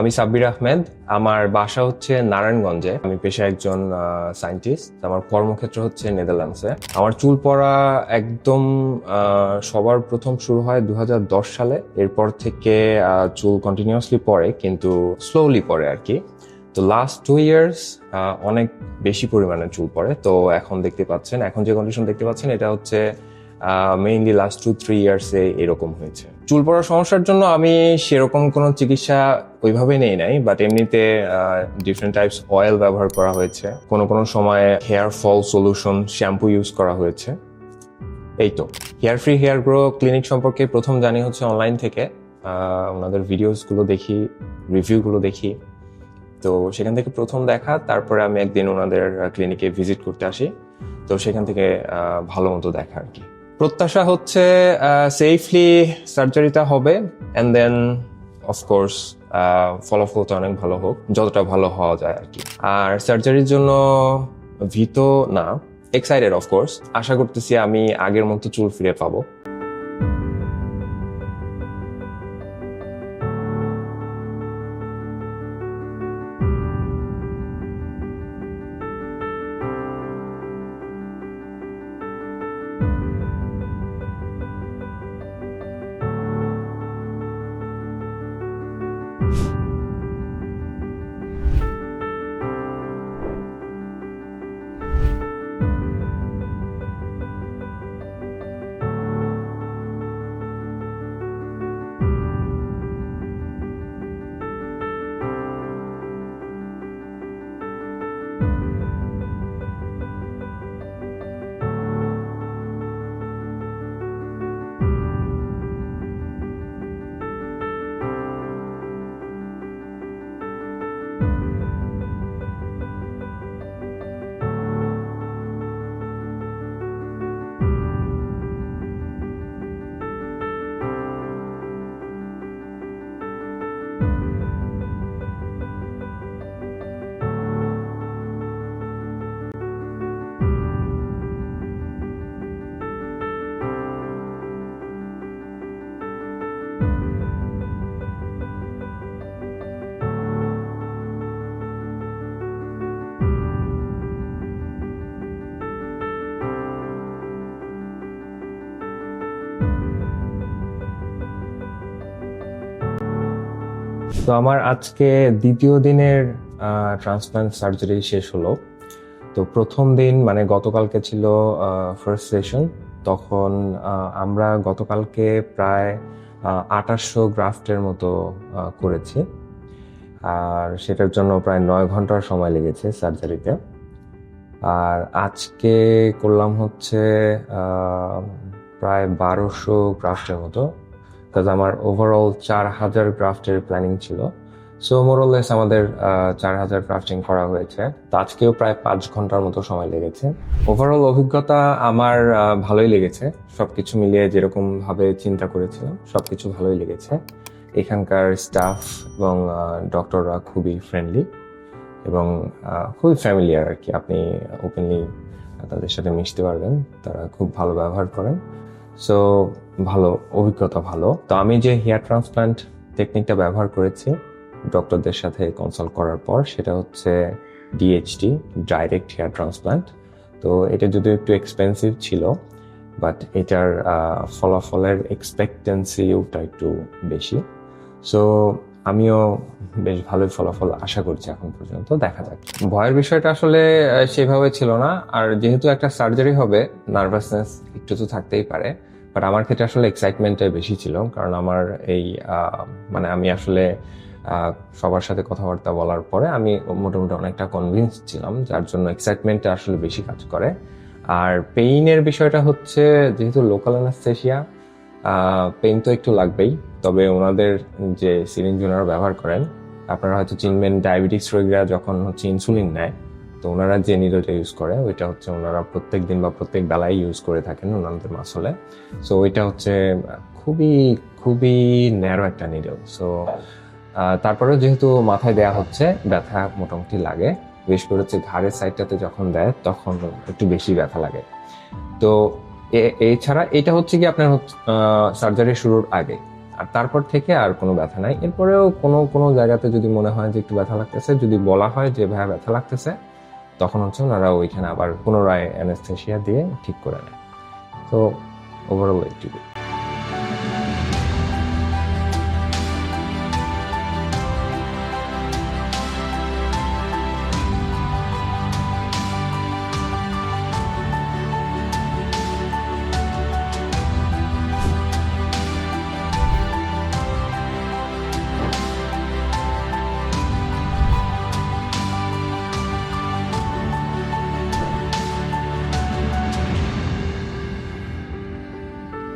আমি সাব্বির আহমেদ। আমার বাসা হচ্ছে নারায়ণগঞ্জে। আমি পেশায় একজন সায়েন্টিস্ট। আমার কর্মক্ষেত্র হচ্ছে নেদারল্যান্ডসে। আমার চুল পড়া একদম সবার প্রথম শুরু হয় 2010 সালে। এরপর থেকে চুল কন্টিনিউয়াসলি পড়ে, কিন্তু স্লোলি পড়ে আর কি। তো লাস্ট 2 ইয়ার্স অনেক বেশি পরিমাণে চুল পড়ে। তো এখন দেখতে পাচ্ছেন, এখন যে কন্ডিশন দেখতে পাচ্ছেন, এটা হচ্ছে মেইনলি লাস্ট 2-3 ইয়ার্সে এরকম হয়েছে। চুল পড়ার সমস্যার জন্য আমি সেরকম কোনো চিকিৎসা ওইভাবে নেই নাই, বাট এমনিতে ডিফারেন্ট টাইপস অয়েল ব্যবহার করা হয়েছে। কোনো কোনো সময় hair fall solution shampoo use করা হয়েছে। এই তো। Hair free hair grow clinic সম্পর্কে প্রথম জানি হচ্ছে অনলাইন থেকে। ওনাদের ভিডিওসগুলো দেখি, রিভিউগুলো দেখি। তো সেখান থেকে প্রথম দেখা, তারপরে আমি একদিন ওনাদের ক্লিনিকে ভিজিট করতে আসি। তো সেখান থেকে ভালো মতো দেখা আর কি। প্রত্যাশা হচ্ছে সেফলি সার্জারিটা হবে, অ্যান্ড দেন অফকোর্স ফলাফলটা অনেক ভালো হোক, যতটা ভালো হওয়া যায় আর কি। আর সার্জারির জন্য ভীত না, এক্সাইটেড অফকোর্স। আশা করতেছি আমি আগের মতো চুল ফিরে পাবো। তো আমার আজকে দ্বিতীয় দিনের ট্রান্সপ্লান্ট সার্জারি শেষ হলো। তো প্রথম দিন মানে গতকালকে ছিল ফার্স্ট সেশন। তখন আমরা গতকালকে প্রায় 2800 গ্রাফটের মতো করেছি, আর সেটার জন্য প্রায় 9 ঘন্টার সময় লেগেছে সার্জারিতে। আর আজকে করলাম হচ্ছে প্রায় 1200 গ্রাফটের মতো, কাজ আমার ওভারঅল 4000 গ্রাফটের প্ল্যানিং ছিল। সো মোরলেস আমাদের 4000 গ্রাফটিং করা হয়েছে। তো আজকেও প্রায় 5 ঘন্টার মতো সময় লেগেছে। ওভারঅল অভিজ্ঞতা আমার ভালোই লেগেছে। সবকিছু মিলিয়ে যেরকম ভাবে চিন্তা করেছিলাম সবকিছু ভালোই লেগেছে। এখানকার স্টাফ এবং ডক্টররা খুবই ফ্রেন্ডলি এবং খুবই ফ্যামিলিয়ার আর কি। আপনি ওপেনলি তাদের সাথে মিশতে পারবেন, তারা খুব ভালো ব্যবহার করেন। সো ভালো অভিজ্ঞতা, ভালো। তো আমি যে হেয়ার ট্রান্সপ্লান্ট টেকনিকটা ব্যবহার করেছি ডক্টরদের সাথে কনসাল্ট করার পর, সেটা হচ্ছে ডিএইচটি, ডাইরেক্ট হেয়ার ট্রান্সপ্লান্ট। তো এটা যদিও একটু এক্সপেন্সিভ ছিল, বাট এটার ফলাফলের এক্সপেক্টেন্সিটা একটু বেশি। সো আমিও বেশ ভালোই ফলাফল আশা করছি এখন পর্যন্ত, দেখা যাক। ভয়ের বিষয়টা আসলে সেভাবে ছিল না। আর যেহেতু একটা সার্জারি হবে, নার্ভাসনেস একটু তো থাকতেই পারে, বাট আমার ক্ষেত্রে আসলে এক্সাইটমেন্টটাই বেশি ছিল। কারণ আমার এই মানে আমি আসলে সবার সাথে কথাবার্তা বলার পরে আমি মোটামুটি অনেকটা কনভিন্স ছিলাম, যার জন্য এক্সাইটমেন্টটা আসলে বেশি কাজ করে। আর পেইনের বিষয়টা হচ্ছে, যেহেতু লোকাল অ্যানেস্থেসিয়া, পেইন তো একটু লাগবেই। তবে ওনাদের যে সিরিঞ্জ ওনারা ব্যবহার করেন, আপনারা হয়তো চিনবেন, ডায়াবেটিক্স রোগীরা যখন হচ্ছে ইনসুলিন নেয়, তো ওনারা যে নিডলটা ইউজ করে ওইটা হচ্ছে ওনারা প্রত্যেক দিন বা প্রত্যেক বেলায় ইউজ করে থাকেন ওনাদের মাসলে। সো ওইটা হচ্ছে খুবই খুবই ন্যারো একটা নিডল। সো তারপরেও যেহেতু মাথায় দেয়া হচ্ছে, ব্যথা মোটামুটি লাগে। বিশেষ করে হচ্ছে ঘাড়ের সাইডটাতে যখন দেয় তখন একটু বেশি ব্যথা লাগে। তো এছাড়া এটা হচ্ছে কি আপনার সার্জারি শুরুর আগে। আর তারপর থেকে আর কোনো ব্যথা নাই। এরপরেও কোনো কোনো জায়গাতে যদি মনে হয় যে একটু ব্যথা লাগতেছে, যদি বলা হয় যে ভাইয়া ব্যথা লাগতেছে, তখন হচ্ছে ওনারা ওইখানে আবার পুনরায় অ্যানেস্থেসিয়া দিয়ে ঠিক করে নেয়। তো ওভারঅল একটু